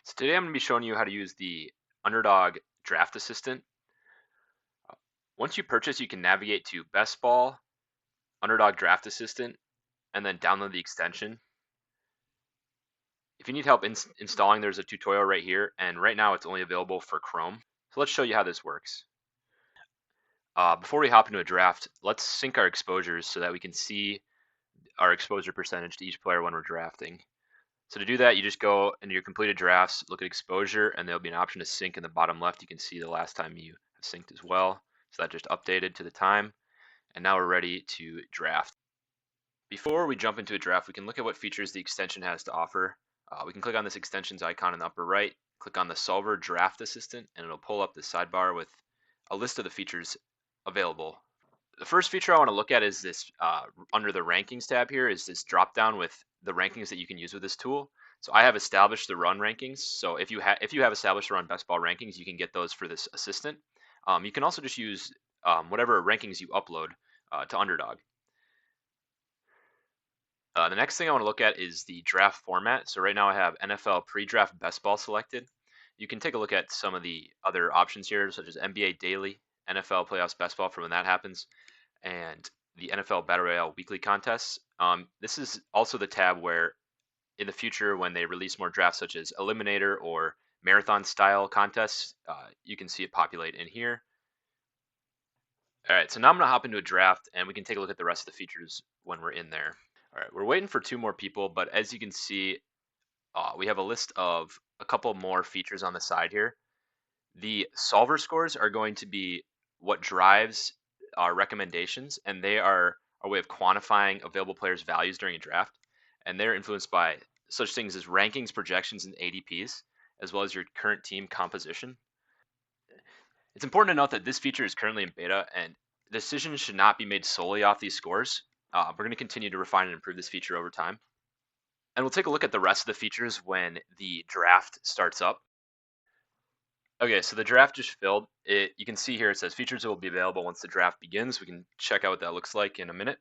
So today I'm going to be showing you how to use the Underdog Draft Assistant. Once you purchase, you can navigate to Best Ball, Underdog Draft Assistant, and then download the extension. If you need help installing, there's a tutorial right here, and right now it's only available for Chrome. So let's show you how this works. Before we hop into a draft, let's sync our exposures so that we can see our exposure percentage to each player when we're drafting. So to do that, you just go into your completed drafts, look at exposure, and there'll be an option to sync in the bottom left. You can see the last time you have synced as well. So that just updated to the time. And now we're ready to draft. Before we jump into a draft, we can look at what features the extension has to offer. We can click on this extension's icon in the upper right, click on the Solver Draft Assistant, and it'll pull up the sidebar with a list of the features available. The first feature I want to look at is this under the rankings tab here is this drop down with the rankings that you can use with this tool. So I have established the run rankings. So if you have established the run best ball rankings, you can get those for this assistant. You can also just use whatever rankings you upload to Underdog. The next thing I want to look at is the draft format. So right now I have NFL pre-draft best ball selected. You can take a look at some of the other options here, such as NBA Daily, NFL Playoffs Best Ball for when that happens, and the NFL Battle Royale weekly contests. This is also the tab where in the future, when they release more drafts such as Eliminator or Marathon style contests, you can see it populate in here. All right, so now I'm gonna hop into a draft and we can take a look at the rest of the features when we're in there. All right, we're waiting for 2 more people, but as you can see, we have a list of a couple more features on the side here. The solver scores are going to be what drives our recommendations, and they are a way of quantifying available players' values during a draft. And they're influenced by such things as rankings, projections, and ADPs, as well as your current team composition. It's important to note that this feature is currently in beta, and decisions should not be made solely off these scores. We're going to continue to refine and improve this feature over time. And we'll take a look at the rest of the features when the draft starts up. Okay, so the draft just filled. You can see here it says features will be available once the draft begins. We can check out what that looks like in a minute.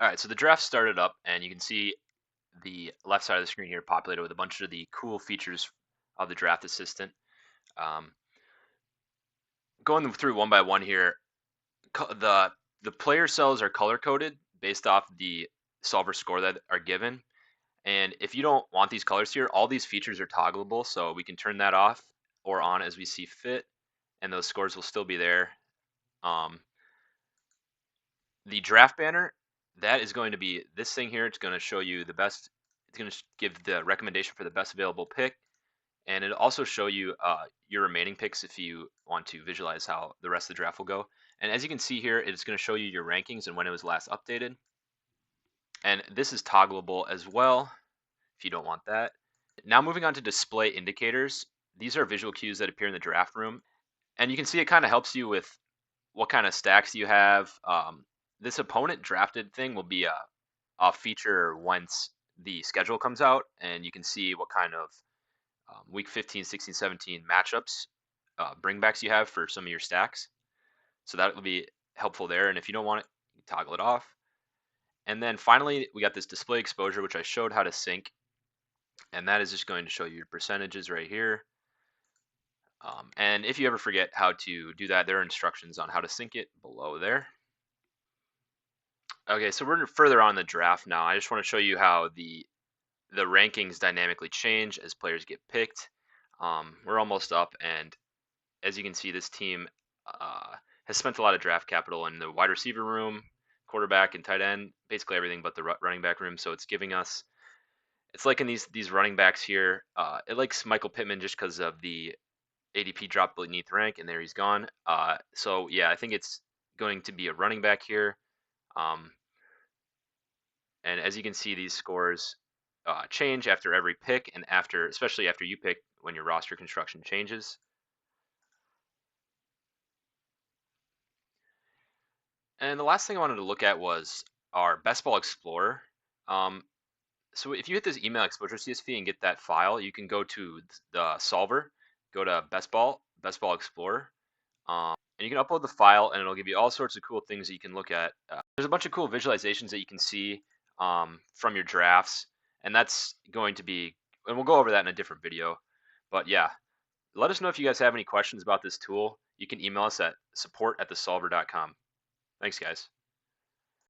All right, so the draft started up, and you can see the left side of the screen here populated with a bunch of the cool features of the draft assistant. Going through one by one here, the player cells are color coded based off the solver score that are given. And if you don't want these colors here, all these features are toggleable, so we can turn that off or on as we see fit, and those scores will still be there. The draft banner, that is going to be this thing here. It's going to show you the best. It's going to give the recommendation for the best available pick, and it'll also show you your remaining picks if you want to visualize how the rest of the draft will go. And as you can see here, it's going to show you your rankings and when it was last updated. And this is toggleable as well if you don't want that. Now moving on to display indicators. These are visual cues that appear in the draft room. And you can see it kind of helps you with what kind of stacks you have. This opponent drafted thing will be a feature once the schedule comes out, and you can see what kind of week 15, 16, 17 matchups, bringbacks you have for some of your stacks. So that will be helpful there. And if you don't want it, you toggle it off. And then finally, we got this display exposure, which I showed how to sync. And that is just going to show you your percentages right here. And if you ever forget how to do that, there are instructions on how to sync it below there. Okay, so we're further on the draft now. I just want to show you how the rankings dynamically change as players get picked. We're almost up, and as you can see, this team has spent a lot of draft capital in the wide receiver room, quarterback, and tight end, basically everything but the running back room. So it's giving us, it's like in these running backs here. It likes Michael Pittman just because of the ADP drop beneath rank, and there he's gone. So yeah, I think it's going to be a running back here. And as you can see, these scores change after every pick, and especially after you pick, when your roster construction changes. And the last thing I wanted to look at was our Best Ball Explorer. So if you hit this email exposure CSV and get that file, you can go to the solver, go to Best Ball Explorer, and you can upload the file, and it'll give you all sorts of cool things that you can look at. There's a bunch of cool visualizations that you can see from your drafts, and that's going to be and we'll go over that in a different video. But yeah, let us know if you guys have any questions about this tool. You can email us at support@thesolver.com. Thanks, guys.